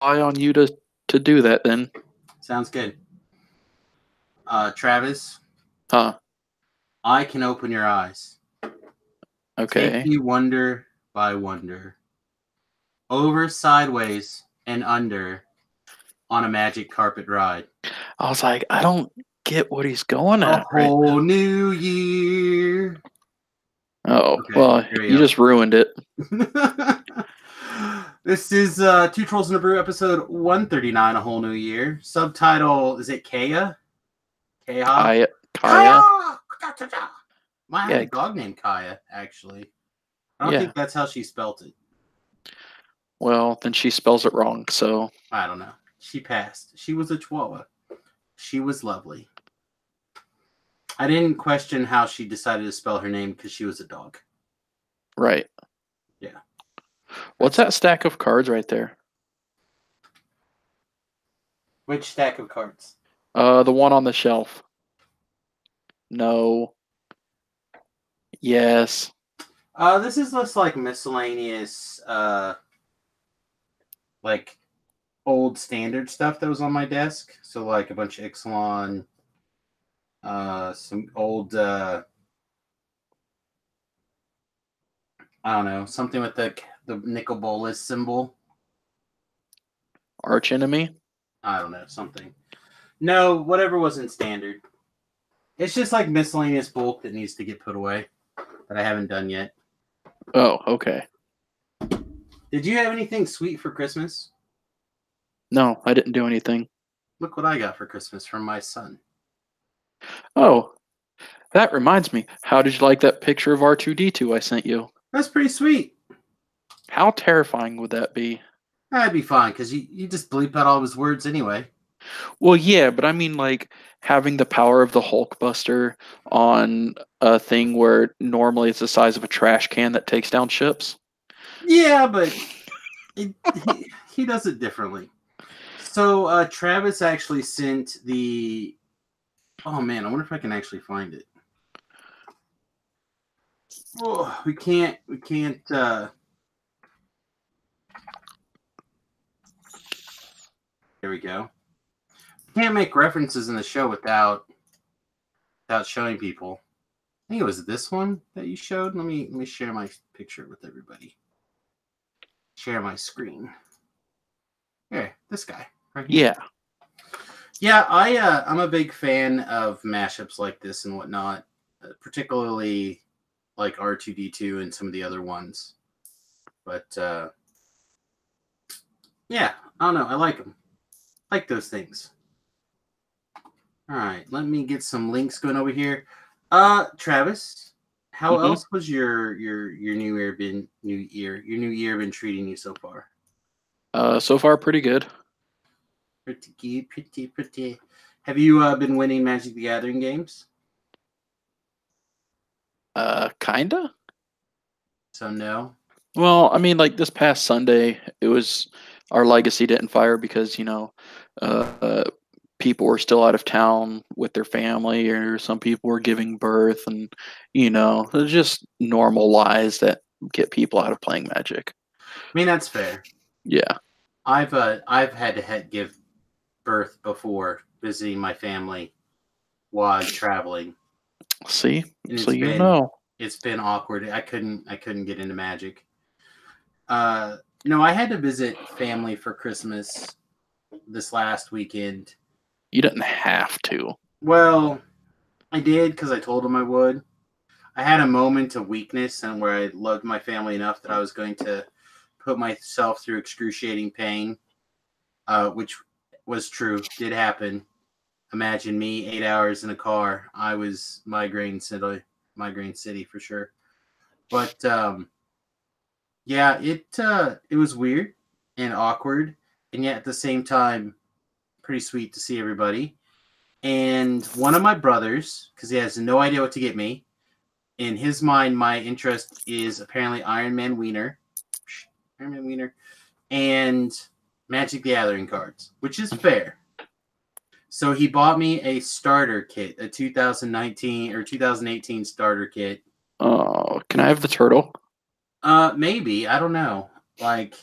rely on you to do that then. Sounds good. Travis, Huh. I can open your eyes. Take Okay. you wonder by wonder, over, sideways, and under on a magic carpet ride. I was like, I don't get what he's going A at right whole new year. now. Oh, Okay, well, here we you go. just ruined it. This is Two Trolls in a Brew, episode 139, A Whole New Year. Subtitle, is it Kaya? Kaya? Kaya. Kaya? Kaya! I had Yeah, a dog named Kaya, actually. I don't yeah. think that's how she spelt it. Well, then she spells it wrong, so. I don't know. She passed. She was a Chihuahua. She was lovely. I didn't question how she decided to spell her name because she was a dog. Right. Yeah. What's That's that stack of cards right there? Which stack of cards? The one on the shelf. No. Yes. This is just like miscellaneous, like old standard stuff that was on my desk. So like a bunch of Ixalan, some old, I don't know, something with the nickel bolus symbol. Arch enemy? I don't know, something. No, whatever wasn't standard. It's just like miscellaneous bulk that needs to get put away that I haven't done yet. Oh, okay. Did you have anything sweet for Christmas? No, I didn't do anything. Look what I got for Christmas from my son. Oh, that reminds me. How did you like that picture of R2D2 I sent you? That's pretty sweet. How terrifying would that be? That'd be fine because you just bleep out all his words anyway. Well, yeah, but I mean, like, having the power of the Hulkbuster on a thing where normally it's the size of a trash can that takes down ships. Yeah, but he does it differently. So Travis actually sent the. Oh man, I wonder if I can actually find it. Oh, we can't. We can't. There we go. We can't make references in the show without showing people. I think it was this one that you showed. Let me share my picture with everybody. Share my screen. Here, this guy right here. Yeah. Yeah, I'm a big fan of mashups like this and whatnot, particularly like R2D2 and some of the other ones. But yeah, I don't know. I like them. I like those things. All right, let me get some links going over here. Travis, how Hmm. else was your new year been treating you so far? So far, pretty good. Pretty. Have you been winning Magic the Gathering games? Kinda. So no. Well, I mean, like this past Sunday, it was our legacy didn't fire because uh, people were still out of town with their family, or some people were giving birth, and it's just normal lies that get people out of playing Magic. I mean that's fair. Yeah. I've had to give birth before visiting my family while traveling, See, and so you know. it's been awkward. I couldn't get into Magic. No, I had to visit family for Christmas this last weekend. You didn't have to. Well, I did because I told them I would. I had a moment of weakness and where I loved my family enough that I was going to put myself through excruciating pain, which was true, did happen. Imagine me 8 hours in a car. I was migraine city for sure. But yeah, it was weird and awkward, and yet at the same time, pretty sweet to see everybody. And one of my brothers, because he has no idea what to get me, in his mind, my interest is apparently Iron Man Wiener, and Magic the Gathering cards, which is fair. So he bought me a starter kit, a 2019 or 2018 starter kit. Oh, can I have the turtle? Maybe I don't know. Like,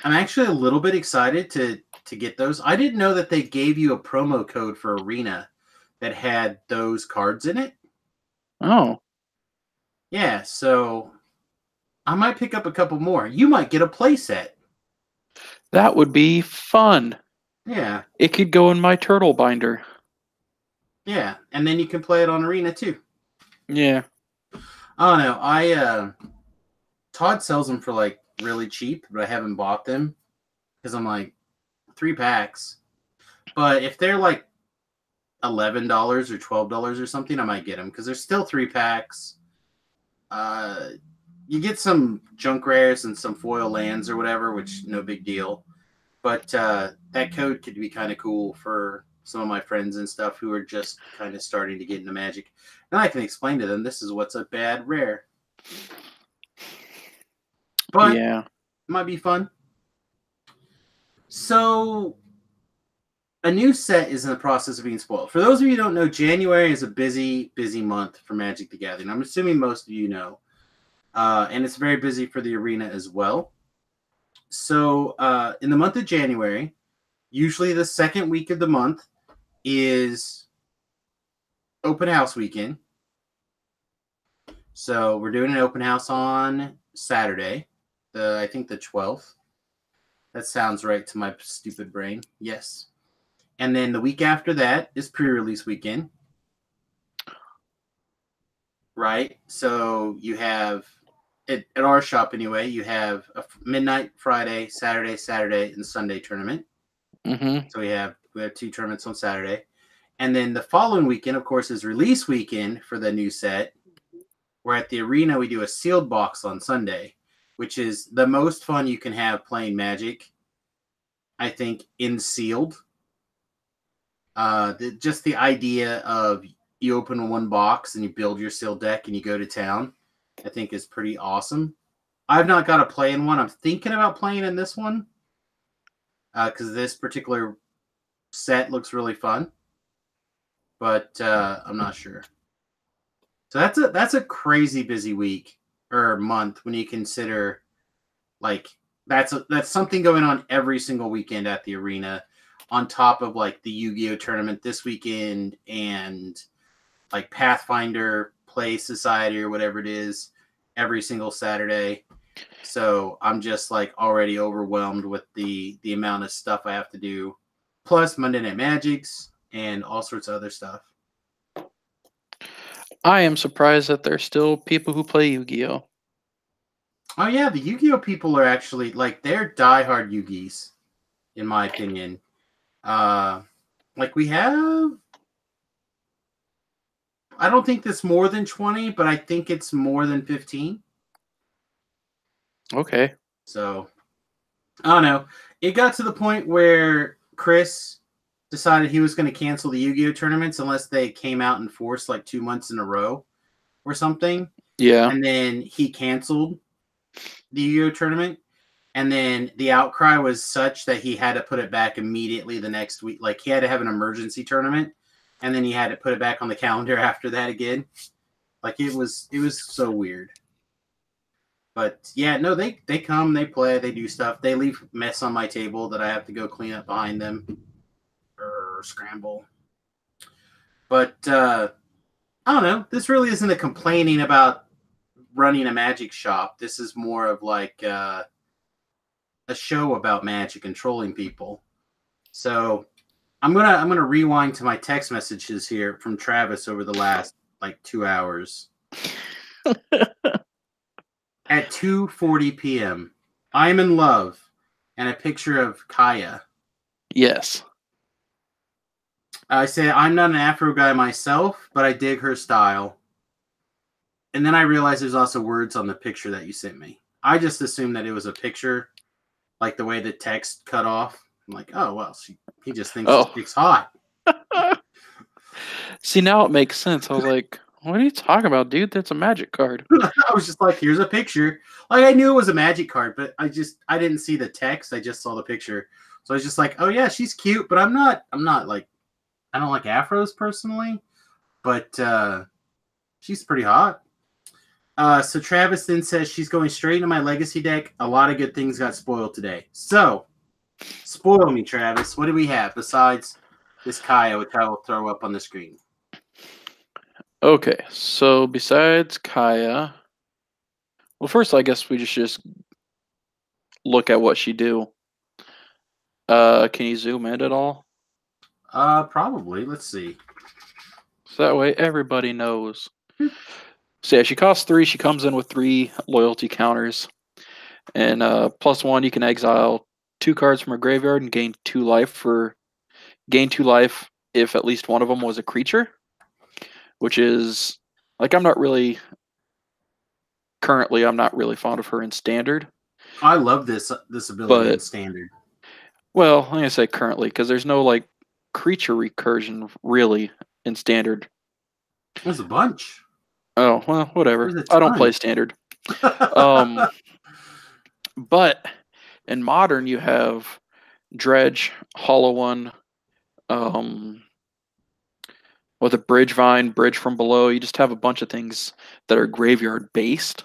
I'm actually a little bit excited to get those. I didn't know that they gave you a promo code for Arena that had those cards in it. Oh, Yeah, so I might pick up a couple more. You might get a playset. that would be fun. Yeah, It could go in my turtle binder. yeah, and then you can play it on Arena too. Yeah. I don't know. Todd sells them for like really cheap, but I haven't bought them because I'm like 3 packs. But if they're like $11 or $12 or something, I might get them because they're still 3 packs. Uh, you get some junk rares and some foil lands or whatever, which no big deal. But that code could be kind of cool for some of my friends and stuff who are just kind of starting to get into Magic. And I can explain to them this is what's a bad rare. But it Yeah. might be fun. So a new set is in the process of being spoiled. For those of you who don't know, January is a busy, busy month for Magic the Gathering. I'm assuming most of you know. And it's very busy for the arena as well. So in the month of January, usually the second week of the month is open house weekend. So we're doing an open house on Saturday, I think the 12th. That sounds right to my stupid brain. Yes. And then the week after that is pre-release weekend. Right? So you have at our shop anyway, you have a midnight Friday, Saturday, and Sunday tournament. Mm-hmm. So we have 2 tournaments on Saturday. And then the following weekend, of course, is release weekend for the new set. Where at the arena we do a sealed box on Sunday, which is the most fun you can have playing Magic, I think, in sealed. Just the idea of you open one box and you build your sealed deck and you go to town, I think is pretty awesome. I've not got to play in one. I'm thinking about playing in this one because this particular set looks really fun, but I'm not sure. So that's a crazy busy week or month when you consider like that's something going on every single weekend at the arena, on top of like the Yu-Gi-Oh tournament this weekend and like Pathfinder Play Society or whatever it is every single Saturday. So I'm just like already overwhelmed with the amount of stuff I have to do, plus Monday Night Magics and all sorts of other stuff. I am surprised that there's still people who play Yu-Gi-Oh. Oh yeah, the Yu-Gi-Oh people are actually like they're diehard Yu-Gis, in my opinion. Like we have, I don't think it's more than 20, but I think it's more than 15. Okay. So I don't know. It got to the point where Chris decided he was going to cancel the Yu-Gi-Oh tournaments unless they came out in force like 2 months in a row or something. Yeah. And then he canceled the Yu-Gi-Oh tournament. And then the outcry was such that he had to put it back immediately the next week. Like he had to have an emergency tournament, and then he had to put it back on the calendar after that again. Like it was so weird. But yeah, no, they come, they play, they do stuff. They leave mess on my table that I have to go clean up behind them or scramble. But I don't know. This really isn't a complaining about running a magic shop. This is more of like a show about magic and trolling people. So I'm gonna rewind to my text messages here from Travis over the last like 2 hours. At 2:40 p.m., I'm in love, and a picture of Kaya. Yes. I say I'm not an Afro guy myself, but I dig her style. And then I realized there's also words on the picture that you sent me. I just assumed that it was a picture, like the way the text cut off. I'm like, oh well, he just thinks this Oh. chick's hot. See, now it makes sense. I was like, what are you talking about, dude? That's a magic card. I was just like, here's a picture. Like I knew it was a magic card, but I didn't see the text. I just saw the picture. So I was just like, oh yeah, she's cute, but I'm not like, I don't like afros personally, but she's pretty hot. So Travis then says she's going straight into my legacy deck. A lot of good things got spoiled today. So, spoil me, Travis. What do we have besides this Kaya, which I will throw up on the screen? Okay, so besides Kaya, well, first I guess we just look at what she do. Can you zoom in at all? Probably. Let's see. So that way everybody knows. So yeah, she costs 3. She comes in with 3 loyalty counters, and +1 you can exile 2 cards from her graveyard and gain 2 life if at least one of them was a creature, which is like I'm not really fond of her in standard, I love this ability in but standard. well, I'm gonna say currently because there's no like creature recursion really in standard. There's a bunch. Oh well, whatever. There's a I don't play ton. standard. Um, but in modern you have Dredge, Hollow One, um, with a Bridge Vine, Bridge from Below. You just have a bunch of things that are graveyard based,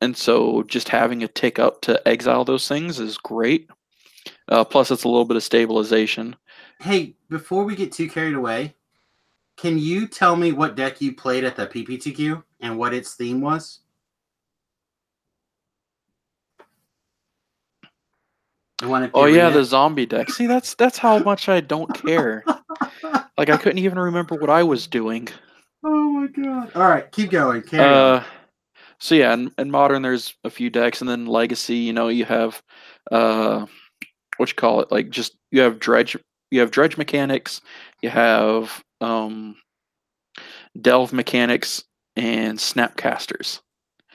and so just having a tick up to exile those things is great. Plus, it's a little bit of stabilization. Hey, before we get too carried away, can you tell me what deck you played at the PPTQ and what its theme was? The one at the Oh yeah, arena? the zombie deck. See, that's how much I don't care. Like I couldn't even remember what I was doing. Oh my god. All right, keep going. Carry on. Uh, so yeah, in modern there's a few decks, and then legacy. You know, you have what you call it, like just you have dredge mechanics, you have delve mechanics, and snapcasters.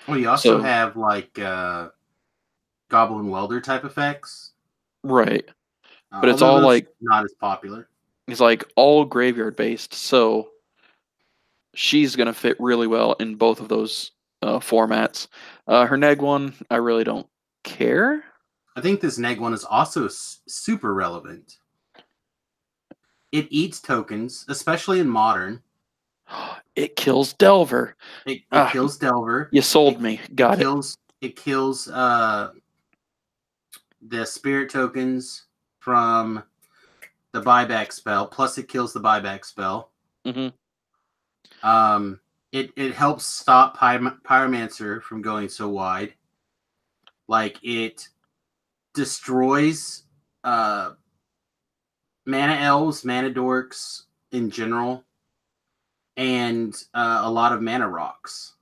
Well, you also So have like Goblin Welder type effects, right, but it's although all those like not as popular. it's like all graveyard based. So she's gonna fit really well in both of those formats. Her neg one, I really don't care. I think this neg one is also super relevant. It eats tokens, especially in modern. It kills Delver. It Ah, kills Delver. you sold It me. it Got it. kills it kills the spirit tokens from the buyback spell. Plus, it kills the buyback spell. Hmm. Um, it helps stop Pyromancer from going so wide. Like it destroys uh, mana elves, mana dorks in general, and a lot of mana rocks.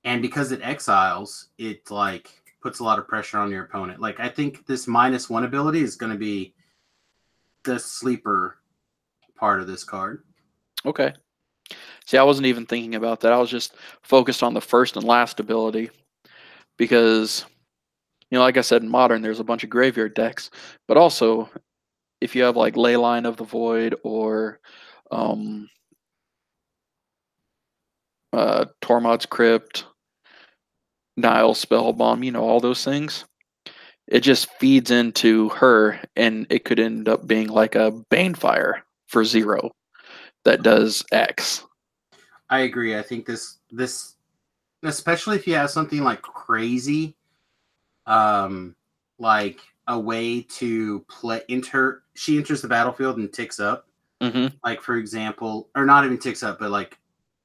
And because it exiles, it like puts a lot of pressure on your opponent. Like I think this -1 ability is going to be the sleeper part of this card. Okay. See, I wasn't even thinking about that. I was just focused on the first and last ability because, like I said, in modern, there's a bunch of graveyard decks, but also if you have like Leyline of the Void or um, Tormod's Crypt, Nile Spellbomb, all those things, it just feeds into her, and it could end up being like a Banefire for 0 that does X. I agree. I think this especially if you have something like crazy, like a way to play she enters the battlefield and ticks up. Hmm. Like for example, or not even ticks up, but like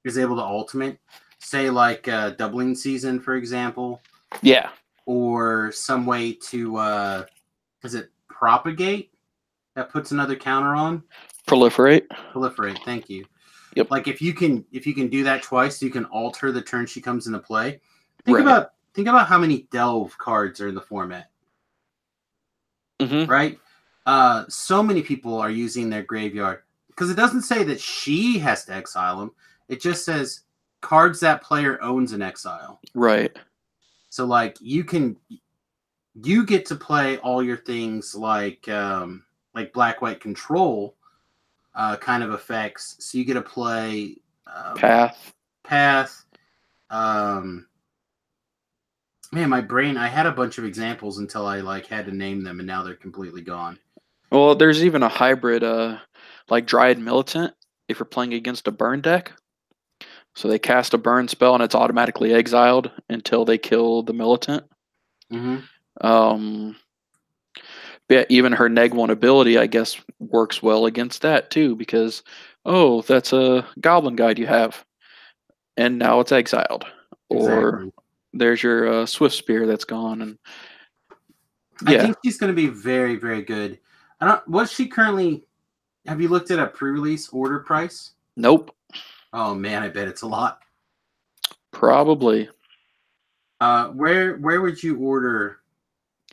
is able to ultimate. Say like doubling season, for example, Yeah, or some way to is it propagate that puts another counter on? proliferate. Proliferate, thank you. Yep. Like if you can do that twice, you can alter the turn she comes into play. Think Right. about think about how many delve cards are in the format, Hmm. right? So many people are using their graveyard because it doesn't say that she has to exile them. It just says cards that player owns in exile. Right. So like you get to play all your things like black white control kind of effects. So you get to play Path. path. Um, Man, my brain. I had a bunch of examples until I like had to name them, and now they're completely gone. Well, there's even a hybrid, like Dryad Militant, if you're playing against a burn deck. So they cast a burn spell and it's automatically exiled until they kill the militant. Mm-hmm. Um, yeah, even her neg one ability, I guess, works well against that too, because oh, that's a goblin guide you have, and now it's exiled. Or Exactly. there's your swift spear that's gone, and I yeah, think she's going to be very, very good. I don't. What's she currently? Have you looked at a pre-release order price? nope, Oh man, I bet it's a lot. probably. Where would you order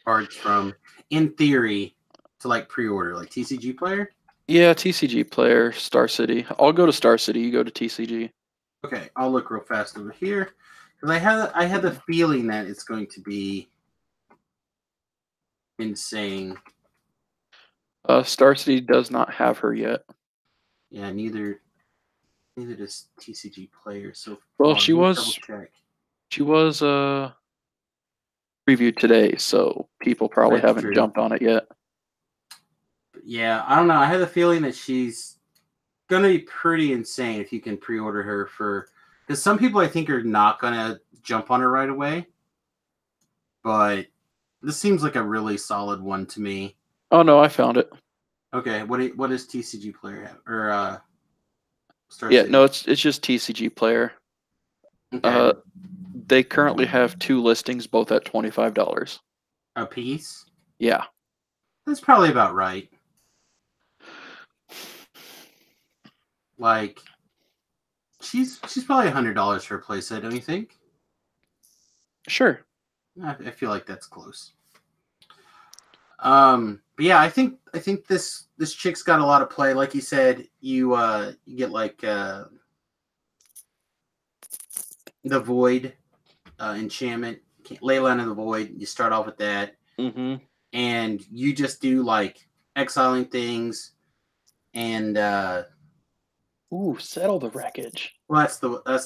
cards from? In theory, to like pre-order, like TCG Player. Yeah, TCG player, Star City. I'll go to Star City. You go to TCG. Okay, I'll look real fast over here because I had the feeling that it's going to be insane. Star City does not have her yet. Yeah, neither does TCG Player so Well, far. she Let me double was check. she was previewed today, so people probably That's haven't true. jumped on it yet. But yeah, I don't know. I have the feeling that she's gonna be pretty insane if you can pre-order her for because some people I think are not gonna jump on her right away, but this seems like a really solid one to me. Oh no, I found it. Okay, what does TCG Player have or Star Yeah, no, City? it's just TCG player. Okay, Uh, they currently have two listings, both at $25. a piece. Yeah, That's probably about right. Like she's probably $100 for a playset, don't you think? sure. I feel like that's close. But yeah, I think this chick's got a lot of play. Like you said, you get like the void enchantment, Leyline of the Void. You start off with that, Mm-hmm. and you just do like exiling things, and Ooh, settle the wreckage. well, that's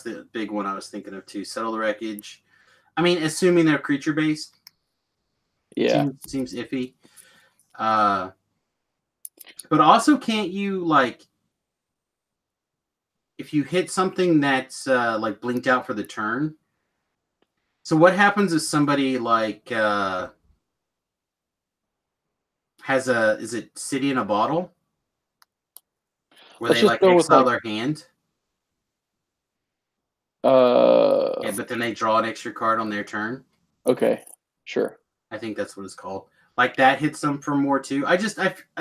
the big one I was thinking of too. Settle the wreckage. I mean, assuming they're creature based, Yeah. seems iffy. Uh, but also, can't you like if you hit something that's like blinked out for the turn? So what happens if somebody like has a is it city in a bottle where Let's they just like go with exile like their hand, uh. and but then they draw an extra card on their turn? Okay, sure. I think that's what it's called. Like that hits them for more too.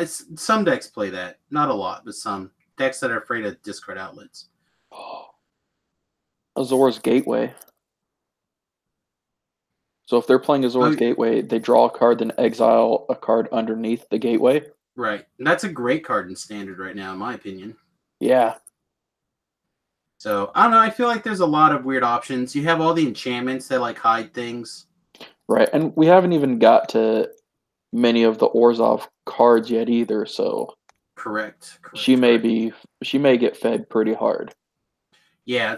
Some decks play that, not a lot, but some decks that are afraid of discard outlets. Azor's Gateway. So if they're playing Oh, Azor's Gateway, they draw a card, then exile a card underneath the gateway. right. That's a great card in standard right now, in my opinion. Yeah, So I don't know. I feel like there's a lot of weird options. You have all the enchantments that like hide things. right. And we haven't even got to many of the Orzhov cards yet either, so Correct. she Correct. may Correct. be she may get fed pretty hard. Yeah,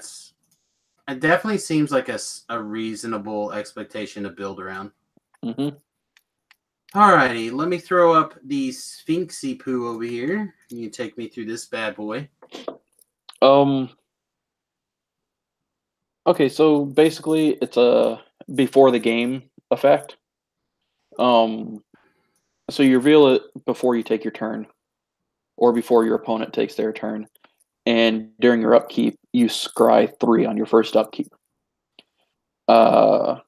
it definitely seems like a reasonable expectation to build around. Hmm. Alrighty, let me throw up the Sphinxy poo over here. You take me through this bad boy. Um. Okay, so basically, it's a before the game effect. Um. So you reveal it before you take your turn, or before your opponent takes their turn, and during your upkeep, you scry 3 on your first upkeep. Uh.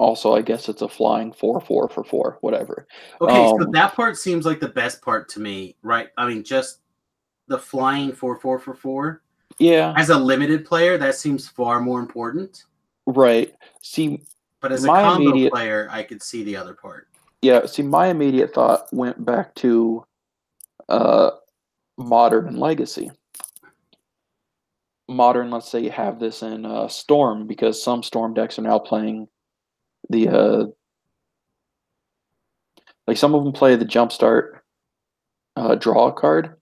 Also, I guess it's a flying 4/4 for 4, whatever. Okay, so Um. that part seems like the best part to me, right? I mean, just the flying 4/4 for 4. Yeah. As a limited player, that seems far more important. Right. See, But as a my combo immediate player, I could see the other part. yeah. See, my immediate thought went back to uh modern and legacy. Modern, let's say you have this in Storm because some Storm decks are now playing the like some of them play the Jumpstart draw card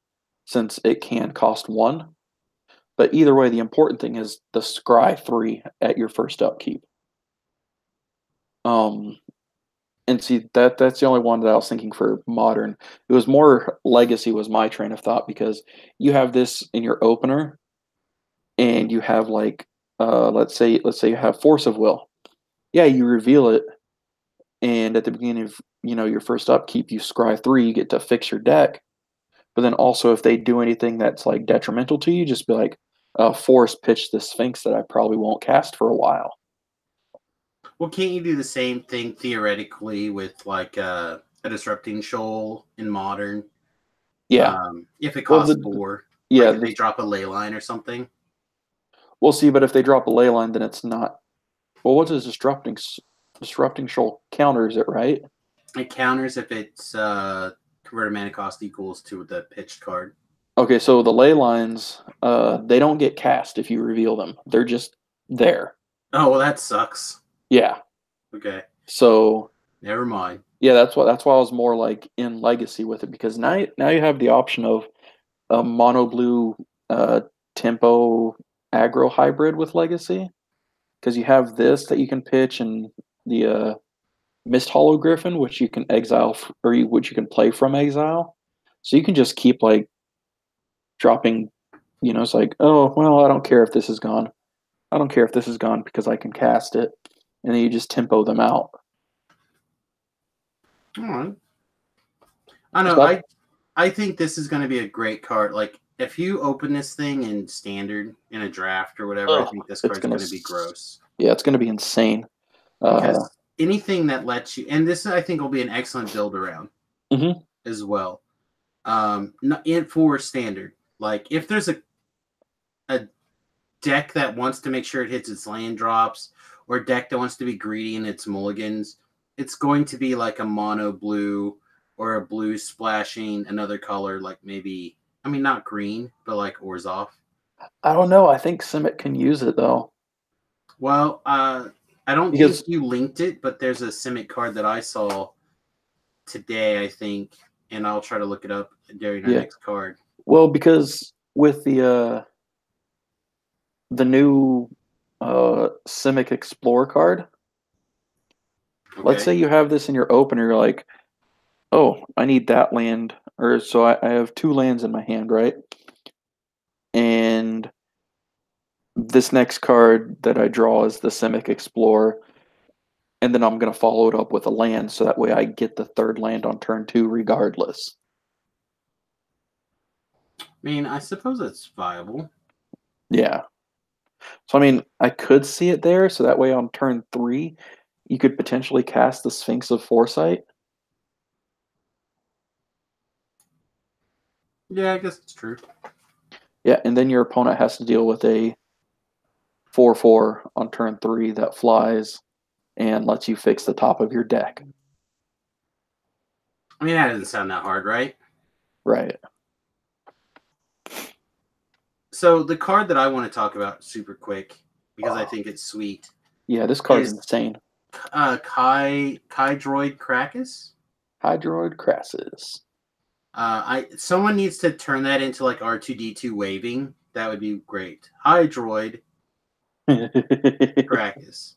since it can cost 1. But either way, the important thing is the scry 3 at your first upkeep. Um, and see that's the only one that I was thinking for modern. It was more legacy was my train of thought because you have this in your opener and you have like let's say you have force of will. Yeah, you reveal it, and at the beginning of your first upkeep, you scry 3, you get to fix your deck. But then also, if they do anything that's like detrimental to you, just be like, force pitch the Sphinx that I probably won't cast for a while. Well, can't you do the same thing theoretically with like a disrupting shoal in modern? Yeah. If it Well, costs four, like yeah, if they drop a ley line or something, we'll see. But if they drop a ley line, then it's not. Well, what does disrupting shoal counters it, right? it counters if it's converted mana cost equals to the pitched card. Okay, so the ley lines, they don't get cast if you reveal them. They're just there. Oh well, that sucks. Yeah. Okay, So never mind. yeah, that's why I was more like in Legacy with it, because now you have the option of a mono blue tempo aggro hybrid with Legacy, because you have this that you can pitch, and the Mist Hollow Griffin, which you can which you can play from exile. So you can just keep like dropping. It's like, oh well, I don't care if this is gone. I don't care if this is gone because I can cast it, and then you just tempo them out. All right. I So know. I think this is going to be a great card. Like if you open this thing in standard in a draft or whatever, I oh, think this it's card's gonna going to be gross yeah, it's gonna be insane. Uh, because anything that lets you, and this I think will be an excellent build around mhm. as well. Not in for standard. Like if there's a deck that wants to make sure it hits its land drops, or a deck that wants to be greedy in its mulligans, it's going to be like a mono blue or a blue splashing another color, like maybe, I mean, not green, but like Orzhov. I don't know. I think Simic can use it though, Well, I don't think because you linked it, but there's a Simic card that I saw today, I think, and I'll try to look it up during our yeah, next card. well, because with the new Simic Explorer card, let's Okay. say you have this in your opener, you're like, oh, I need that land, or so I have 2 lands in my hand, right? And this next card that I draw is the Simic Explorer, and then I'm gonna follow it up with a land, so that way I get the third land on turn 2 regardless. I mean, I suppose it's viable. Yeah. So I mean, I could see it there, so that way on turn 3, you could potentially cast the Sphinx of Foresight. Yeah, I guess it's true. Yeah, and then your opponent has to deal with a 4/4 on turn 3 that flies and lets you fix the top of your deck. I mean, that doesn't sound that hard, right? Right. So the card that I want to talk about super quick because I think it's sweet Yeah, this card's is insane. Kai Droid Krakus. Hydroid Crassus. Someone needs to turn that into like R2D2 waving. That would be great. Hydroid Krakus.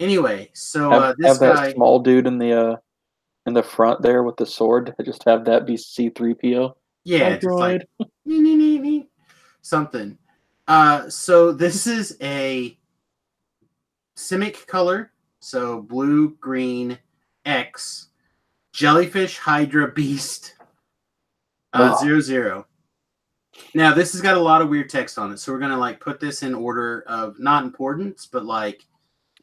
Anyway, so this have that guy, small dude in the front there with the sword. Just have that be C3PO. yeah, just like Hydroid. something. So this is a Simic color, so blue, green, X, Jellyfish, Hydra, Beast, Oh, 0/0. Now this has got a lot of weird text on it, so we're gonna like put this in order of not importance, but like,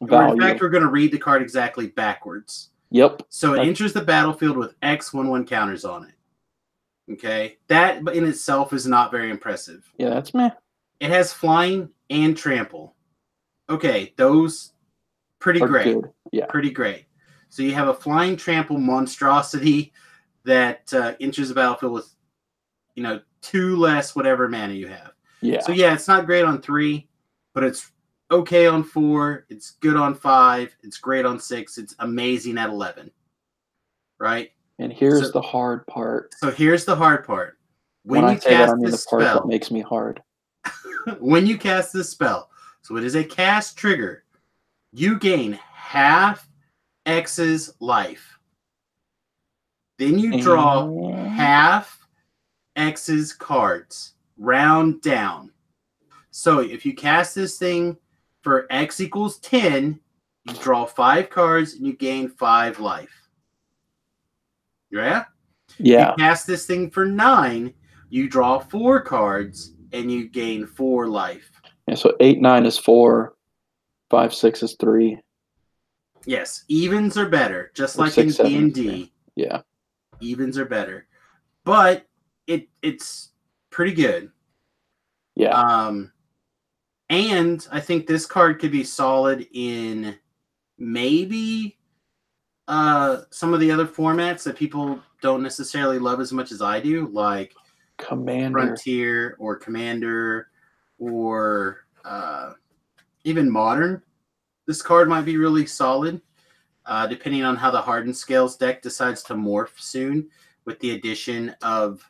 or in value. fact, we're gonna read the card exactly backwards. Yep. So it enters the battlefield with X/1/1 counters on it. Okay, that in itself is not very impressive. Yeah, that's meh. It has flying and trample. Okay, those pretty Are great. good. Yeah. Pretty great. So you have a flying trample monstrosity that enters the battlefield with, 2 less whatever mana you have. Yeah. So yeah, it's not great on 3, but it's okay on 4. It's good on 5. It's great on 6. It's amazing at 11. Right? And here's So, the hard part. so here's the hard part. When When I you say that, I cast mean the this part that spell, makes me hard. when you cast this spell, so it is a cast trigger, you gain half X's life. Then you draw And half X's cards, round down. So if you cast this thing for X equals 10, you draw 5 cards and you gain 5 life. Yeah? If you Yeah. cast this thing for 9, you draw 4 cards and you gain 4 life. Yeah. So 8, 9 is 4. 5, 6 is 3. Yes, evens are better, just Or like in 6, 7 is 3. D&D. Yeah. Evens are better. But it's pretty good. Yeah. And I think this card could be solid in maybe some of the other formats that people don't necessarily love as much as I do, like Commander. Frontier or Commander or even Modern. This card might be really solid, depending on how the Hardened Scales deck decides to morph soon with the addition of,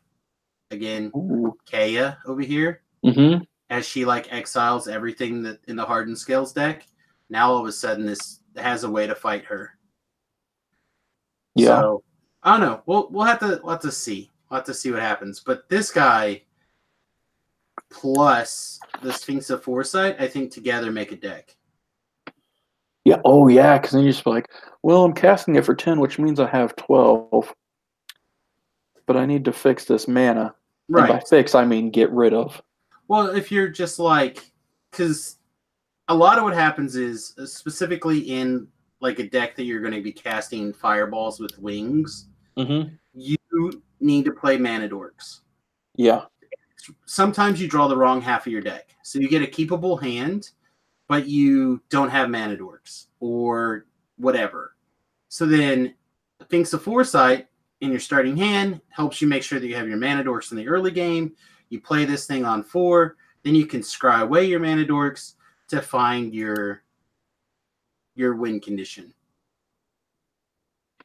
again, Ooh. Kaya over here. Mm-hmm. As she like exiles everything that in the Hardened Scales deck. Now all of a sudden this has a way to fight her. Yeah. So I don't know. We'll have to see. We'll have to see what happens. But this guy plus the Sphinx of Foresight, I think together make a deck. Yeah. Oh, yeah. Because then you're just like, well, I'm casting it for 10, which means I have 12. But I need to fix this mana. And by Right. fix, I mean get rid of. Well, if you're just like, because a lot of what happens is specifically in like a deck that you're going to be casting fireballs with wings, Mm-hmm. you need to play mana dorks. Yeah. Sometimes you draw the wrong half of your deck. So you get a keepable hand, but you don't have mana dorks or whatever. So then Sphinx of Foresight in your starting hand helps you make sure that you have your mana dorks in the early game. You play this thing on 4, then you can scry away your mana dorks to find your win condition.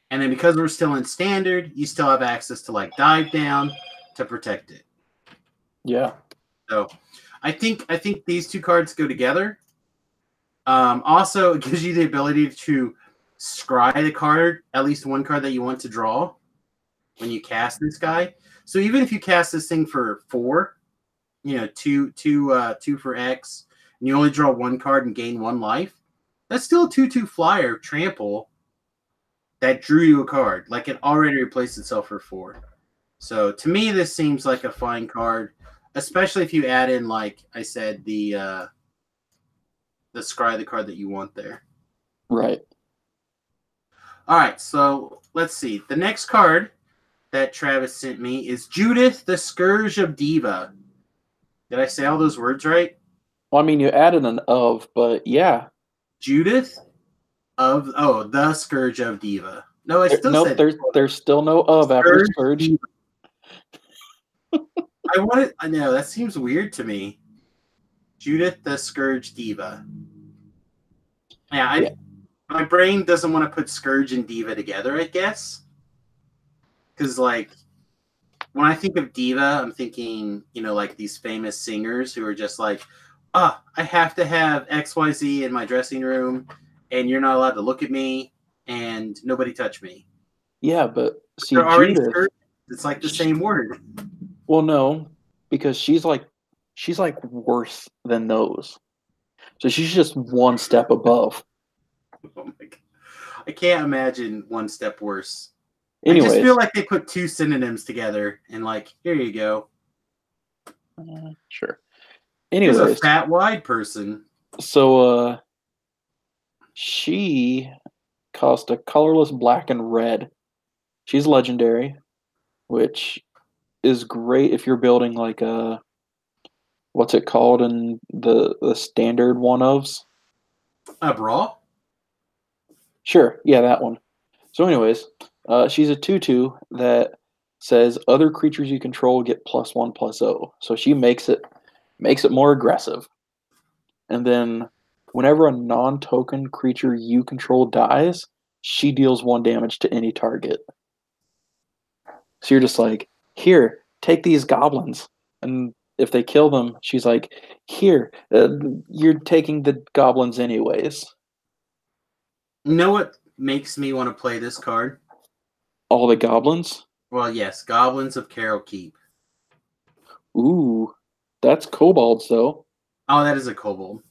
And then because we're still in standard, you still have access to like dive down to protect it. Yeah. So I think these two cards go together. Also, it gives you the ability to scry the card, at least one card that you want to draw when you cast this guy. So even if you cast this thing for 4, you know, two for X, and you only draw one card and gain 1 life, that's still a 2/2 flyer trample that drew you a card. Like it already replaced itself for 4. So to me, this seems like a fine card, especially if you add in, like I said, the scry the card that you want there. Right. All right, so let's see. The next card that Travis sent me is Judith, the Scourge of Diva. Did I say all those words right? Well, I mean, you added an of, but yeah. Judith the Scourge of Diva. No, I still Nope, said there's still no of after Scourge Scourge. Diva. I know that seems weird to me. Judith, the Scourge Diva. Yeah, my brain doesn't want to put Scourge and Diva together, I guess. Because, like, when I think of Diva, I'm thinking, you know, like these famous singers who are just like, I have to have XYZ in my dressing room, and you're not allowed to look at me, and nobody touch me. Yeah, but see, They're already Judith. Scourge. It's like the same word. Well, no, because she's like worse than those. So she's just one step above. Oh my God. I can't imagine one step worse. Anyways, I just feel like they put 2 synonyms together and like, here you go. Sure. Here's Anyways, a fat wide person. so she cost a colorless black and red. She's legendary, which is great if you're building like a what's it called in the standard one ofs? A bra? Sure, yeah, that one. So, anyways, she's a 2/2 that says other creatures you control get +1/+0. So she makes it more aggressive. And then whenever a non-token creature you control dies, she deals 1 damage to any target. So you're just like, here, take these goblins. And if they kill them, she's like, here, you're taking the goblins anyways. You know what makes me want to play this card? All the goblins? Well, yes, Goblins of Carol Keep. Ooh, that's kobolds though. Oh, that is a kobold.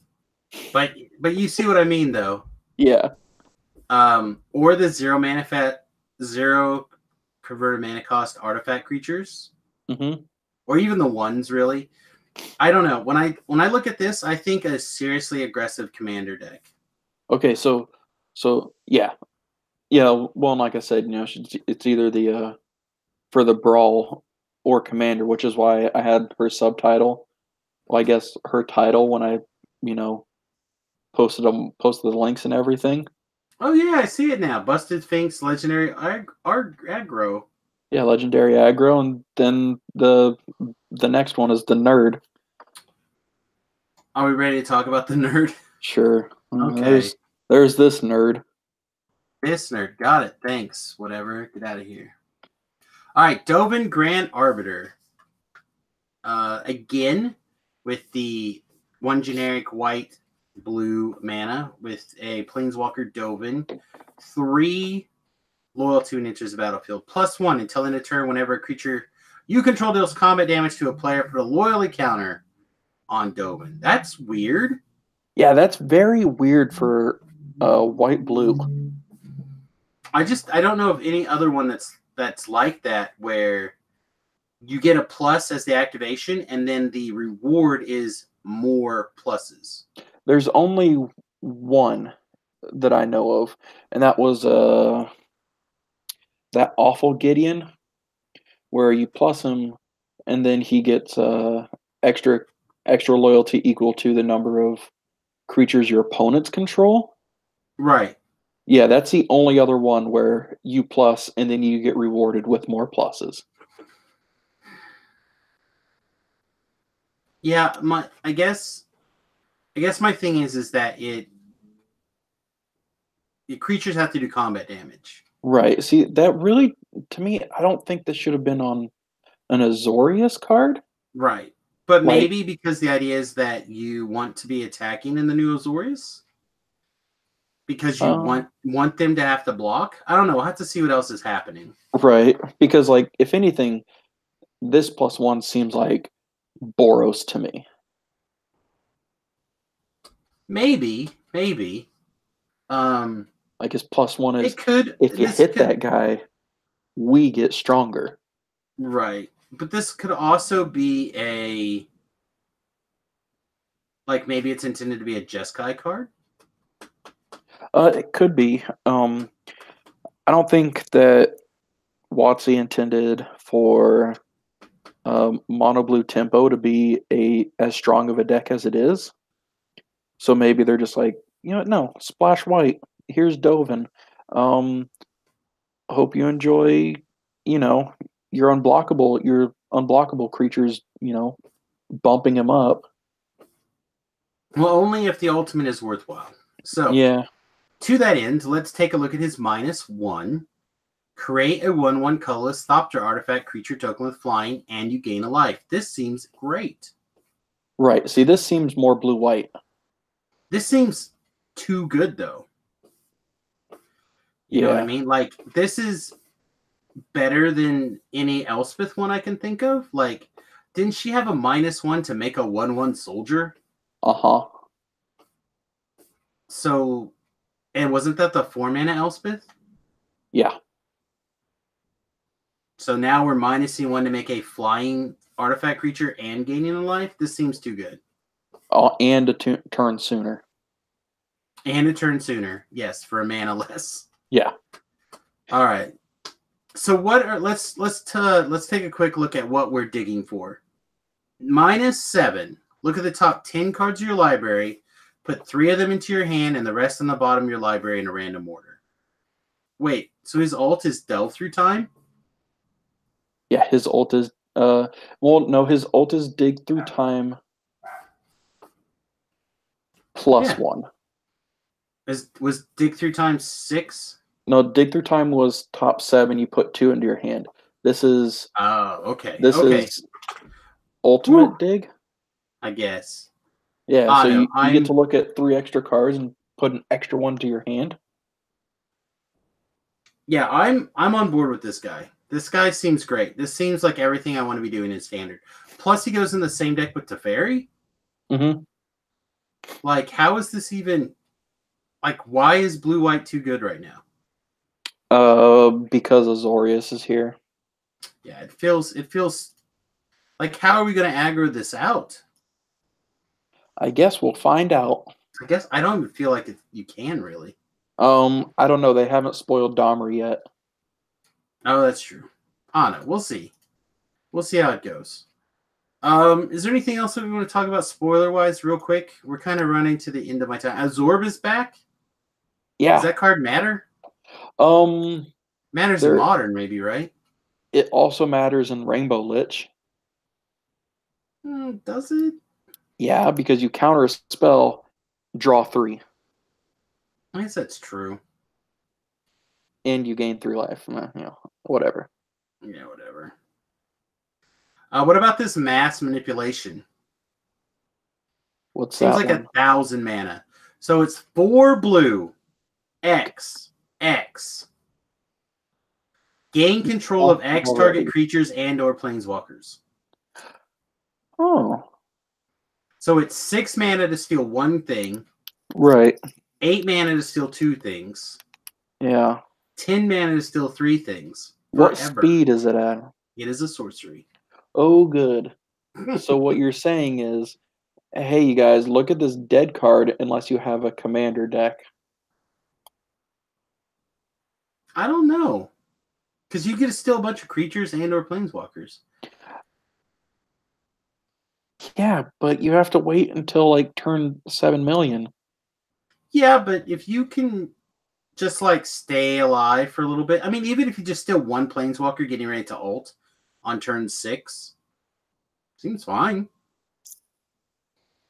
But you see what I mean, though. Yeah. Or the zero converted mana cost artifact creatures, Hmm. or even the ones really. I don't know. When I look at this, I think a seriously aggressive commander deck. Okay, so yeah, yeah. Well, like I said, it's either the for the brawl or commander, which is why I had her subtitle. Well, I guess her title when I, you know, posted the links and everything. Oh yeah, I see it now. Busted Sphinx, legendary aggro. Yeah, legendary aggro, and then the next one is the nerd. Are we ready to talk about the nerd? Sure. Okay. There's this nerd. This nerd. Got it. Thanks. Whatever. Get out of here. All right. Dovin Grand Arbiter. Again, with the one generic white blue mana with a Planeswalker Dovin. 3 loyalty when enters the battlefield. +1 until end of turn whenever a creature you control deals combat damage to a player, put a loyalty counter on Dovin. That's weird. Yeah, that's very weird for white blue. I don't know of any other one that's like that where you get a plus as the activation and then the reward is more pluses. There's only one that I know of, and that was that awful Gideon where you plus him and then he gets extra extra loyalty equal to the number of creatures your opponents control. Right. Yeah, that's the only other one where you plus and then you get rewarded with more pluses. Yeah, I guess my thing is that the creatures have to do combat damage. Right. See, that really, to me, I don't think this should have been on an Azorius card. Right. But Like, maybe because the idea is that you want to be attacking in the new Azorius? Because you uh, want them to have to block? I don't know. We'll have to see what else is happening. right. Because, like, if anything, this plus one seems like Boros to me. Maybe. Um Like, his plus one is it could if you this hit could that guy, we get stronger. right. But this could also be a like maybe it's intended to be a Jeskai card. It could be. I don't think that Watsy intended for mono blue tempo to be a as strong of a deck as it is. So maybe they're just like, no, splash white. Here's Dovin. Um, hope you enjoy, you know, your unblockable creatures, bumping him up. Well, only if the ultimate is worthwhile. So, Yeah. to that end, let's take a look at his -1. Create a 1/1 colorless Thopter artifact creature token with flying, and you gain a life. This seems great. Right. See, this seems more blue white. This seems too good, though. You know what I Yeah. mean? Like, this is better than any Elspeth one I can think of. Like, didn't she have a -1 to make a 1/1 soldier? Uh-huh. So, and wasn't that the 4 mana Elspeth? Yeah. So now we're -1 to make a flying artifact creature and gaining a life. This seems too good. And a turn sooner. And a turn sooner. Yes, for a mana less. Yeah. All right. So what are let's take a quick look at what we're digging for. -7. Look at the top 10 cards of your library. Put 3 of them into your hand and the rest on the bottom of your library in a random order. Wait, so his ult is Delve Through Time? Yeah, his ult is well, no, his ult is dig through time plus Yeah. one. Was Dig Through Time 6? No, dig through time was top seven. You put two into your hand. This is Oh, okay. this Okay. is ultimate Whew, dig. I guess. Yeah, I so know. you get to look at three extra cards and put an extra one to your hand. I'm on board with this guy. This guy seems great. This seems like everything I want to be doing in standard. Plus, he goes in the same deck with Teferi. Mm-hmm. Like, how is this even like? Why is blue white too good right now? Because Azorius is here. Yeah, it feels like, how are we going to aggro this out? I guess we'll find out. I guess I don't even feel like you can really. I don't know. They haven't spoiled Dahmer yet. Oh, that's true. I don't know. We'll see. We'll see how it goes. Is there anything else that we want to talk about spoiler wise, real quick? We're kind of running to the end of my time. Absorb is back. Does Yeah. that card matter? Um, Matters in there. modern, maybe, right? It also matters in Rainbow Lich. Does it? Yeah, because you counter a spell, draw 3, I guess that's true. and you gain 3 life. Whatever. Yeah, whatever. What about this mass manipulation? What's Seems that like one? 1,000 mana. So it's 4 blue, X, X. Gain control of X target Already. creatures and/or planeswalkers. Oh, So it's 6 mana to steal 1 thing, right. 8 mana to steal 2 things, Yeah. 10 mana to steal 3 things What forever. speed is it at? It is a sorcery. Oh, good. So what you're saying is, hey, you guys, look at this dead card unless you have a commander deck. I don't know. Because you get to steal a bunch of creatures and/or planeswalkers. Yeah, but you have to wait until like turn 7 million. Yeah, but if you can just like stay alive for a little bit, I mean, even if you just steal 1 planeswalker getting ready to ult on turn 6, seems fine.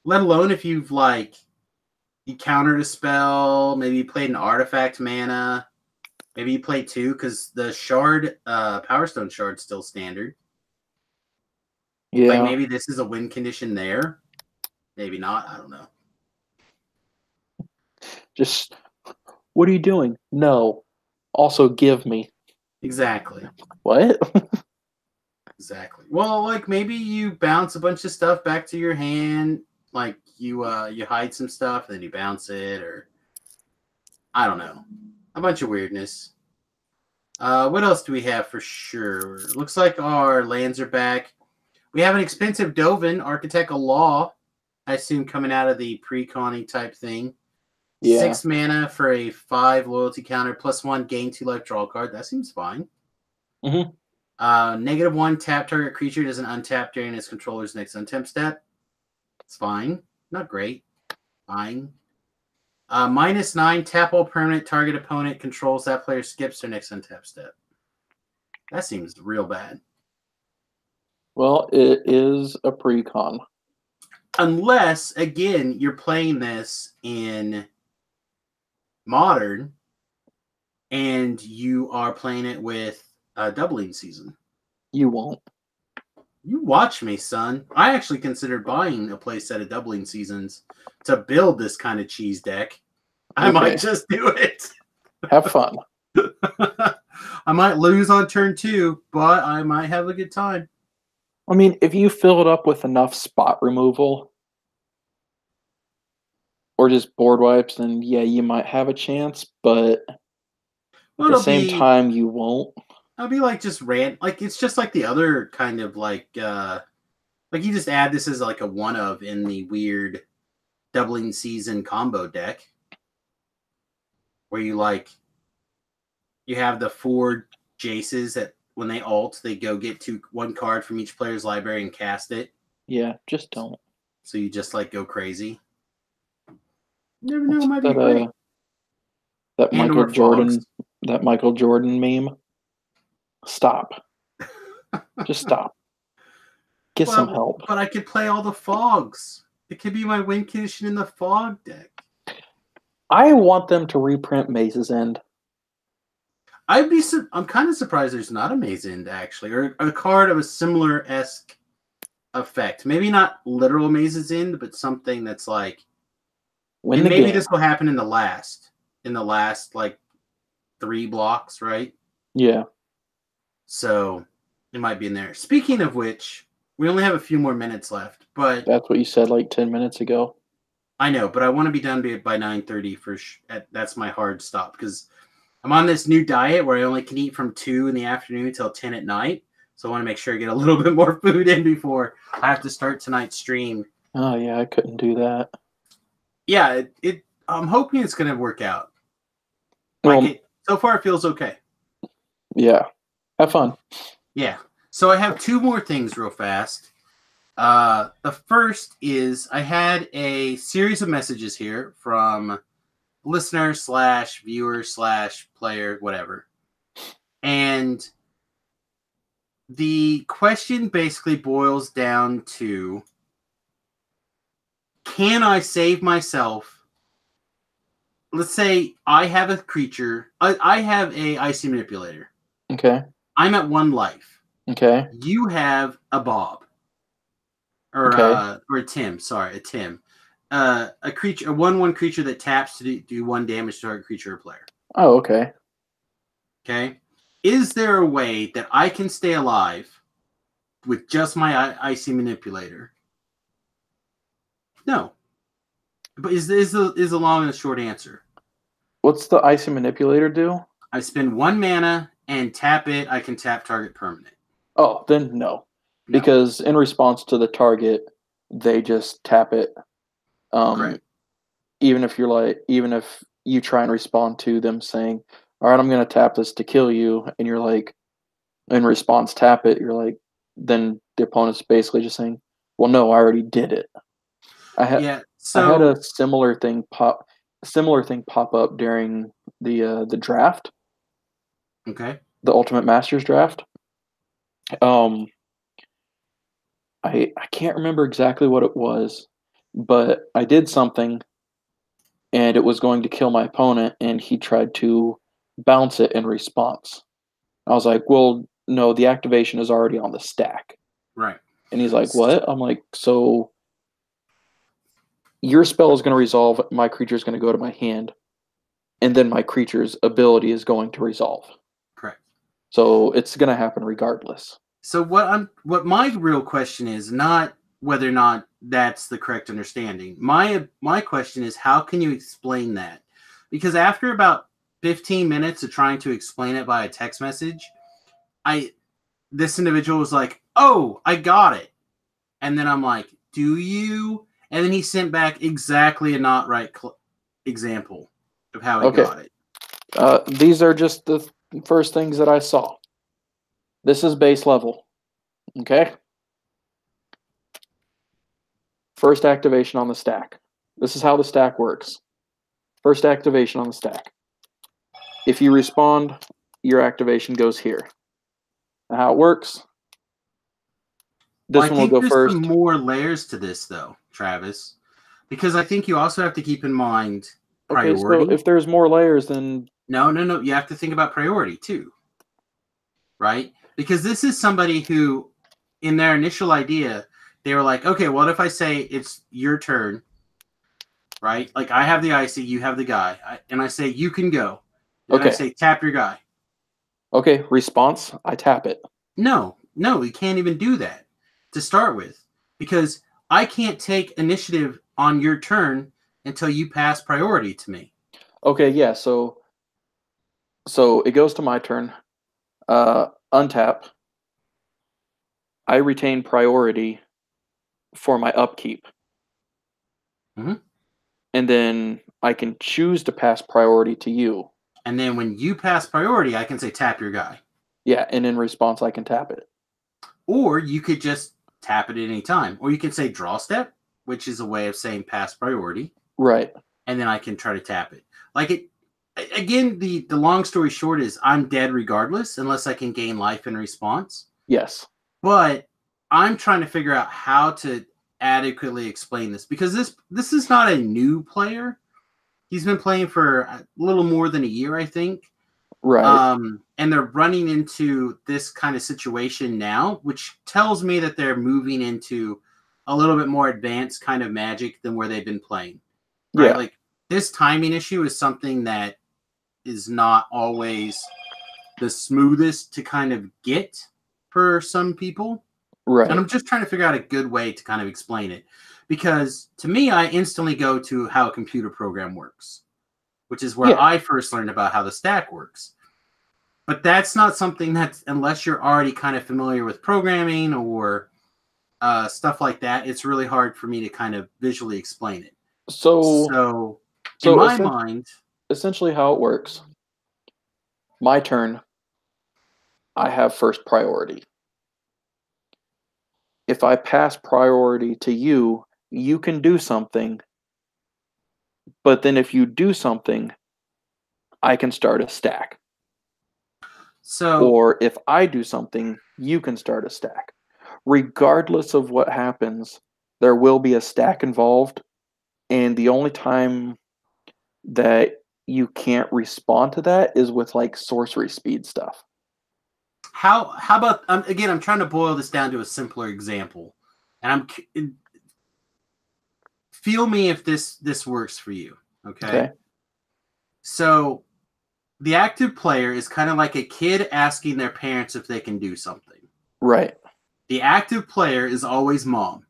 Let alone if you've like you countered a spell, maybe you played an artifact mana, maybe you play 2 because the shard, Power Stone shard's still standard. Like Yeah. maybe this is a win condition there, maybe not. I don't know. Just, what are you doing? No. Also, give me. Exactly. What? Exactly. Well, like maybe you bounce a bunch of stuff back to your hand, like you hide some stuff and then you bounce it, or I don't know, a bunch of weirdness. What else do we have for sure? Looks like our lands are back. We have an expensive Dovin, Architect of Law, I assume coming out of the pre-conning type thing. Yeah. 6 mana for a 5 loyalty counter, +1, gain 2 life, draw a card. That seems fine. Hmm. -1, tap target creature doesn't untap during its controller's next untap step. It's fine. Not great. Fine. -9, tap all permanent target opponent controls that player skips their next untap step. That seems real bad. Well, it is a pre-con. Unless, again, you're playing this in Modern and you are playing it with a doubling season. You won't. You watch me, son. I actually considered buying a playset of doubling seasons to build this kind of cheese deck. I might Okay. just do it. Have fun. I might lose on turn 2, but I might have a good time. I mean, if you fill it up with enough spot removal or just board wipes, then yeah, you might have a chance, but at Well, the same time, you won't. it'll be like just like it's just like the other kind of like you just add this as like a one of in the weird doubling season combo deck where you have the 4 Jaces that when they ult, they go get 1 card from each player's library and cast it. Yeah, just don't. So you just like go crazy. You never know, What's it might be that? great. That And Michael or fogs. Jordan, that Michael Jordan meme. Stop. Just stop. Get some Well, help. but I could play all the fogs. It could be my win condition in the fog deck. I want them to reprint Maze's End. I'm kind of surprised there's not a Maze End actually, or a card of a similar esque effect. Maybe not literal Maze's End, but something that's like, Win and the maybe game. this will happen in the last like 3 blocks, right? Yeah. So it might be in there. Speaking of which, we only have a few more minutes left, but That's what you said like 10 minutes ago. I know, but I want to be done by 9:30 for that's my hard stop because I'm on this new diet where I only can eat from 2 in the afternoon till 10 at night. So I want to make sure I get a little bit more food in before I have to start tonight's stream. Oh yeah, I couldn't do that. Yeah, I'm hoping it's going to work out. Well, So far it feels okay. yeah. Have fun. Yeah. So I have 2 more things real fast. The first is I had a series of messages here from listener / viewer / player, whatever. And the question basically boils down to, can I save myself? Let's say I have a creature. I have a icy manipulator. Okay. I'm at 1 life. Okay. You have a Bob. Or a Tim. Sorry, a Tim. A creature, a 1/1 creature that taps to do 1 damage to target creature or player. Oh, okay. Okay. Is there a way that I can stay alive with just my icy manipulator? No. But is the long and the short answer? What's the icy manipulator do? I spend 1 mana and tap it. I can tap target permanent. Oh, then no. Because in response to the target, they just tap it. Correct. Even if you try and respond to them saying, "All right, I'm going to tap this to kill you," and you're like, in response, tap it. You're like, then the opponent's basically just saying, "Well, no, I already did it." I had a similar thing pop up during the draft. Okay. The Ultimate Masters draft. I can't remember exactly what it was, but I did something and it was going to kill my opponent and he tried to bounce it in response. I was like, "Well, no, the activation is already on the stack." Right. And he's like, "What?" I'm like, "So your spell is going to resolve, my creature is going to go to my hand, and then my creature's ability is going to resolve." Correct. So it's going to happen regardless. So what my real question is not whether or not that's the correct understanding. My question is, how can you explain that? Because after about 15 minutes of trying to explain it by a text message, this individual was like, "Oh, I got it." And then I'm like, "Do you?" And then he sent back exactly a not right example of how he got it. These are just the first things that I saw. This is base level. Okay? First activation on the stack. This is how the stack works. First activation on the stack. If you respond, your activation goes here. Now how it works, this one will go first. I think there's some more layers to this, though, Travis, because I think you also have to keep in mind priority. Okay, so if there's more layers, then no, you have to think about priority too, right? Because this is somebody who, in their initial idea, they were like, "Okay, what if I say it's your turn, right? Like I have the icy, you have the guy, and I say you can go. And I say tap your guy." Okay, response, I tap it. No, we can't even do that to start with, because I can't take initiative on your turn until you pass priority to me. Okay, yeah, so it goes to my turn. Untap. I retain priority for my upkeep. Mm-hmm. And then I can choose to pass priority to you. And then when you pass priority, I can say tap your guy. Yeah, and in response, I can tap it. Or you could just tap it at any time. Or you can say draw step, which is a way of saying pass priority. Right. And then I can try to tap it. Like it. Again, the long story short is I'm dead regardless unless I can gain life in response. Yes. But I'm trying to figure out how to adequately explain this, because this is not a new player. He's been playing for a little more than a year, I think. Right. And they're running into this kind of situation now, which tells me that they're moving into a little bit more advanced kind of Magic than where they've been playing. Right? Yeah. Like this timing issue is something that is not always the smoothest to kind of get for some people. And Right. I'm just trying to figure out a good way to kind of explain it. Because to me, I instantly go to how a computer program works, which is where Yeah. I first learned about how the stack works. But that's not something that's, unless you're already kind of familiar with programming or stuff like that, it's really hard for me to kind of visually explain it. So So, in so my mind, essentially how it works. My turn, I have first priority. If I pass priority to you, you can do something, but then if you do something, I can start a stack. so Or if I do something, you can start a stack. Regardless of what happens, there will be a stack involved, and the only time that you can't respond to that is with like sorcery speed stuff. how about again? I'm trying to boil this down to a simpler example, and feel me if this works for you. Okay, Okay? so the active player is kind of like a kid asking their parents if they can do something. Right. The active player is always mom.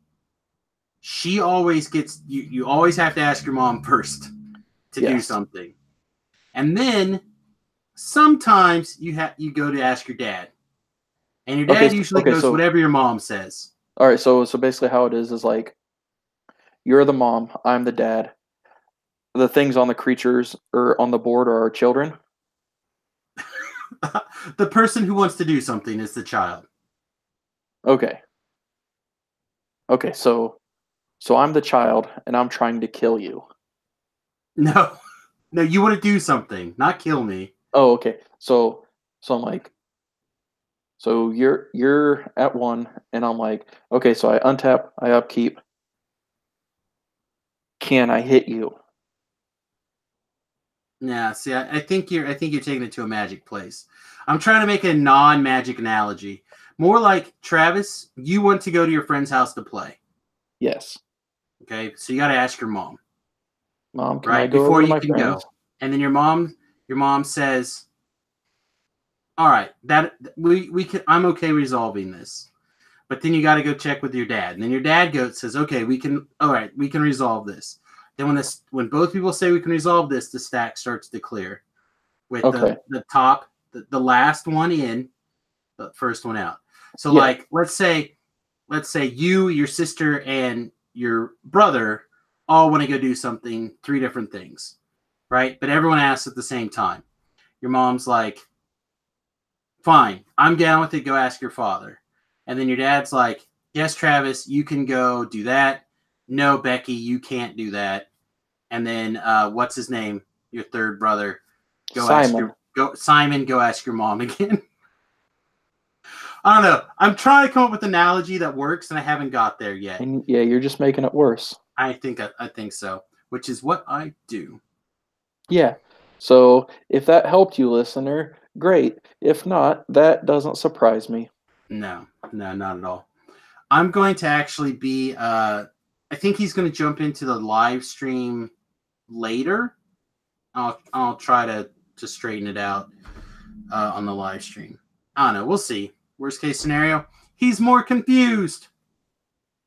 She always gets you. You always have to ask your mom first to do Yes. something, and then sometimes you go to ask your dad, and your Okay. dad usually Okay. goes So, whatever your mom says. all right. So basically, how it is like you're the mom, I'm the dad. The things on the creatures or on the board are our children. The person who wants to do something is the child. Okay. Okay. So I'm the child, and I'm trying to kill you. No, no, you want to do something, not kill me. Oh, okay. So I'm like, so you're at one, and I'm like, okay. So I untap, I upkeep. Can I hit you? Yeah, see, I think you're taking it to a magic place. I'm trying to make a non-magic analogy. More like Travis, you want to go to your friend's house to play. Yes. Okay, so you got to ask your mom, Mom, can I right, go before over to you my can friends? go. And then your mom says, "All right, that we can. I'm okay resolving this." But then you got to go check with your dad, and then your dad goes says, "Okay, we can. All right, we can resolve this." Then when both people say we can resolve this, the stack starts to clear with Okay. the top, the last one in, the first one out. So Yeah. like let's say you, your sister, and your brother all want to go do something, three different things, right? But everyone asks at the same time. Your mom's like, "Fine, I'm down with it. Go ask your father." And then your dad's like, "Yes, Travis, you can go do that. No, Becky, you can't do that." And then what's his name? Your third brother. Simon. Go Simon. Go ask your mom again. I don't know. I'm trying to come up with an analogy that works, and I haven't got there yet. And yeah, you're just making it worse. I think so, which is what I do. Yeah. So if that helped you, listener, great. If not, that doesn't surprise me. No, no, not at all. I'm going to actually be. I think he's going to jump into the live stream later. I'll try to straighten it out on the live stream. I don't know. We'll see. Worst case scenario, he's more confused.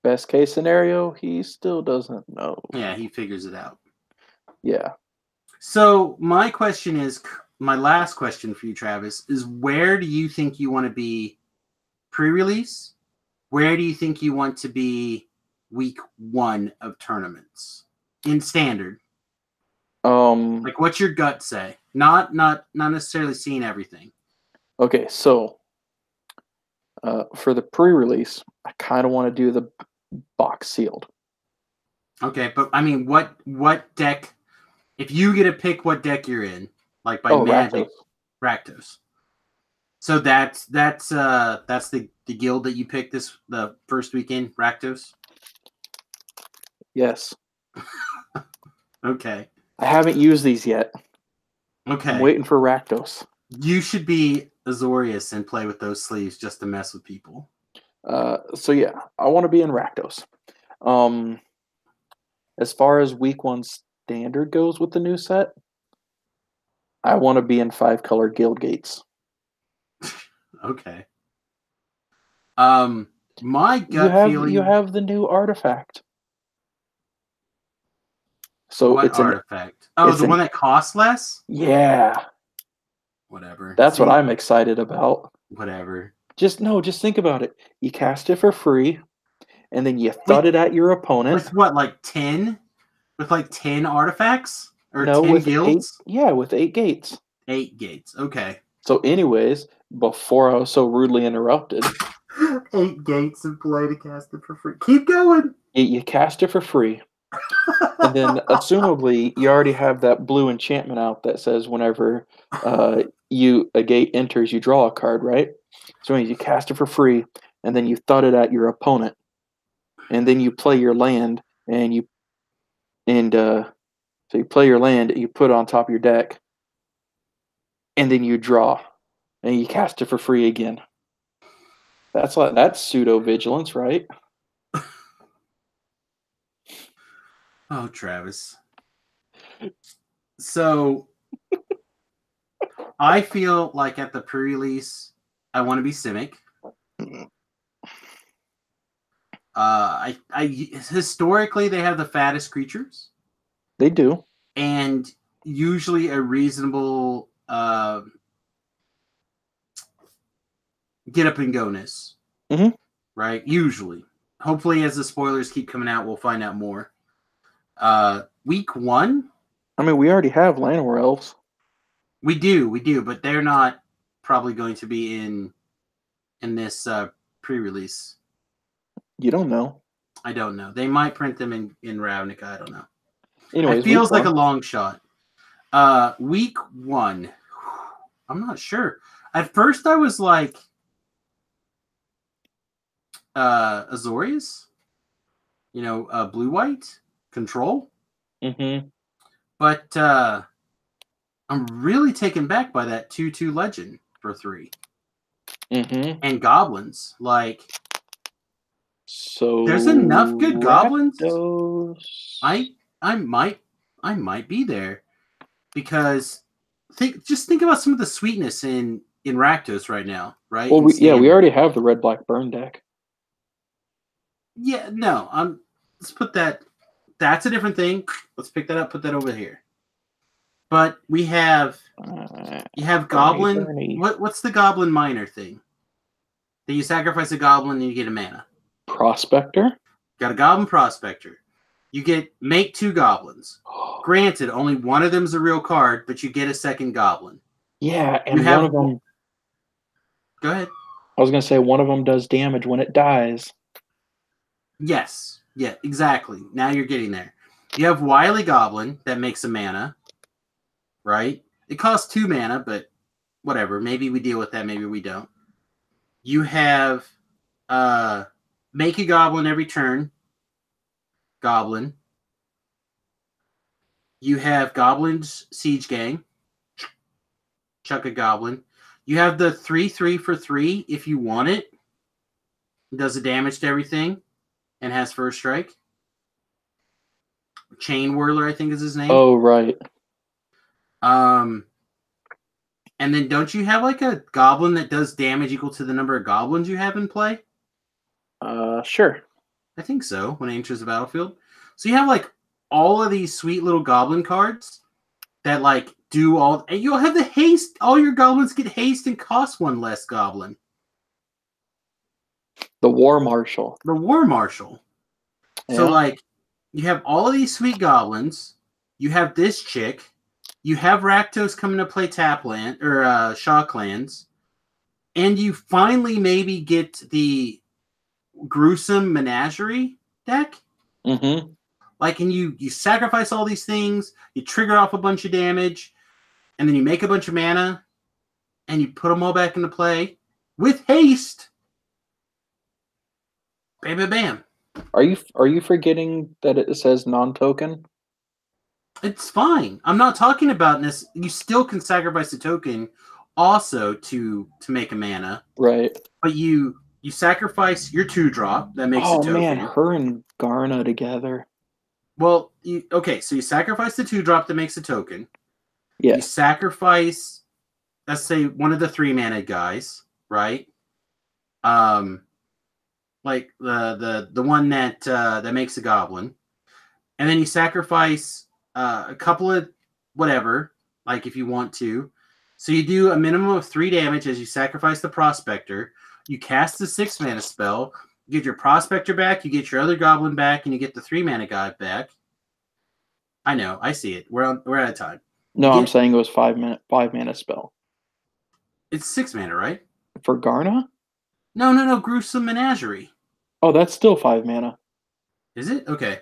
Best case scenario, he still doesn't know. Yeah, he figures it out. Yeah. So my last question for you, Travis, is where do you think you want to be pre-release? Where do you think you want to be week one of tournaments in standard? Um Like, what's your gut say? Not necessarily seeing everything. okay, so for the pre-release, I kind of want to do the box sealed. Okay, but I mean, what deck? If you get to pick what deck you're in, like by Oh, Rakdos. magic, Rakdos. So that's the guild that you picked the first weekend, Rakdos. Yes. Okay. I haven't used these yet. I'm Okay. waiting for Rakdos. You should be Azorius and play with those sleeves just to mess with people. So yeah, I want to be in Rakdos. Um, as far as week one standard goes with the new set, I want to be in 5 color guild gates. Okay. Um My You gut have you feeling. have the new artifact. So What artifact? Oh, it's the an one that costs less. yeah. Whatever. That's what See, I'm excited about. whatever. Just think about it. You cast it for free, and then you With thud it at your opponent. with what, like 10? With like 10 artifacts or No, 10 with guilds? with 8 gates. 8 gates. Okay. So, anyways, before I was so rudely interrupted, 8 gates in play to cast it for free. Keep going. you cast it for free, and then assumably you already have that blue enchantment out that says whenever a gate enters, you draw a card, right? So, anyways, you cast it for free, and then you thud it at your opponent, and then you play your land, and so you play your land, you put it on top of your deck, and then you draw, and you cast it for free again. That's pseudo vigilance, right? Oh, Travis. So I feel like at the pre-release, I want to be Simic. I historically they have the fattest creatures They do. and usually a reasonable get up and go-ness, Hmm. right? Usually, hopefully, as the spoilers keep coming out, we'll find out more. Week 1, I mean, we already have Llanowar elves. we do, but they're not probably going to be in this pre-release. You don't know. I don't know. They might print them in Ravnica. I don't know. It Anyways, week feels like a one. long shot. Week 1, I'm not sure. At first, I was like, Azorius, blue white control, Mm-hmm. but I'm really taken back by that 2/2 legend for 3 Mm-hmm. and goblins. Like, there's enough So good goblins. Rakdos. I I might I might be there because think about some of the sweetness in Rakdos right now, right? Well, In we standard. already have the red black burn deck. Yeah, no, let's put that. That's a different thing. Let's pick that up, put that over here. But you have Bernie, goblin. Bernie. What's the goblin miner thing? That you sacrifice a goblin and you get a mana. Prospector. Got a goblin prospector. You make 2 goblins. Granted, only one of them is a real card, but you get a second goblin. Yeah, You and one have. of them. Go ahead. I was gonna say one of them does damage when it dies. Yes. Yeah, exactly. Now you're getting there. You have Wily Goblin that makes a mana, right? It costs 2 mana, but whatever. Maybe we deal with that, maybe we don't. You have make a goblin every turn. Goblin. You have Goblin's Siege Gang. Chuck a goblin. You have the 3/3 for 3 if you want it. It does the damage to everything and has first strike. Chain Whirler, I think is his name. Oh right. Um, and then don't you have like a goblin that does damage equal to the number of goblins you have in play? Sure. I think so, when it enters the battlefield. So you have like all of these sweet little goblin cards that like do all, and you'll have the haste. All your goblins get haste and cost 1 less goblin. The War Marshal. The War Marshal. So Yeah. like you have all of these sweet goblins. You have this chick. You have Rakdos coming to play Tapland or Shaw clans, and you finally maybe get the gruesome menagerie deck. Mm-hmm. Like, and you sacrifice all these things, you trigger off a bunch of damage, and then you make a bunch of mana, and you put them all back into play with haste. Bam, bam, bam. Are you forgetting that it says non-token? It's fine. I'm not talking about this. You still can sacrifice a token also to make a mana, Right. but you sacrifice your 2-drop that makes a Oh man, token. her and Garna together. Well, okay, so you sacrifice the 2-drop that makes a token. You Yes. sacrifice, let's say, one of the 3-mana guys, right? like the one that makes a goblin, and then you sacrifice a couple of whatever, like if you want to. So you do a minimum of 3 damage as you sacrifice the prospector. You cast the 6 mana spell. You get your prospector back. You get your other goblin back, and you get the 3 mana god back. I know, I see it. We're out of time. No, I'm saying it was 5 mana spell. It's 6 mana, right? For Garna? No. Gruesome Menagerie. Oh, that's still 5 mana. Is it? Okay.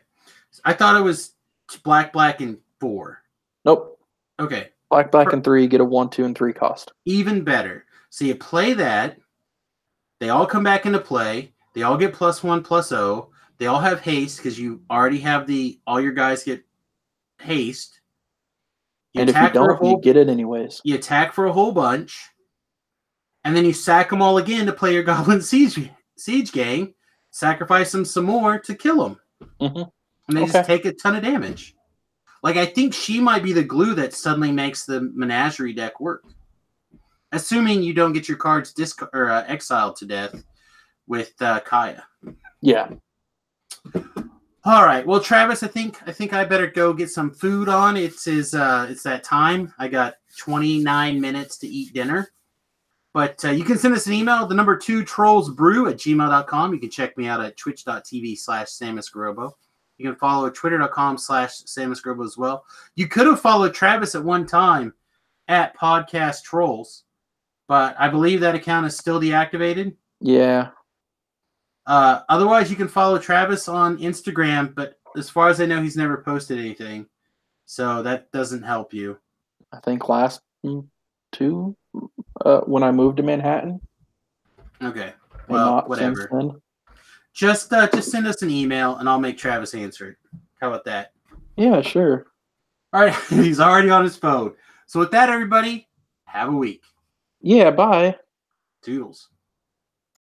I thought it was black, and 4. Nope. Okay. Black, and 3, get a 1, 2, and 3 cost. Even better. So you play that. They all come back into play. They all get +1/+0. They all have haste because you already have all your guys get haste. And if you don't, you get it anyways. You attack for a whole bunch. And then you sack them all again to play your Goblin Siege gang. Sacrifice them some more to kill them. Mm-hmm. And they just take a ton of damage. Like, I think she might be the glue that suddenly makes the Menagerie deck work. Assuming you don't get your cards exiled to death with Kaya. Yeah. All right. Well, Travis, I think I better go get some food on. It's that time. I got 29 minutes to eat dinner. But you can send us an email, the number 2trollsbrew@gmail.com. You can check me out at twitch.tv/SamusGarobo. You can follow twitter.com/SamusGarobo as well. You could have followed Travis at one time at Podcast Trolls, but I believe that account is still deactivated. Yeah. Otherwise, you can follow Travis on Instagram, but as far as I know, he's never posted anything. So that doesn't help you. I think last 2 when I moved to Manhattan. Okay. Well, whatever. Just send us an email and I'll make Travis answer it. How about that? Yeah, sure. All right. He's already on his phone. So with that, everybody, have a week. Yeah, bye. Toodles.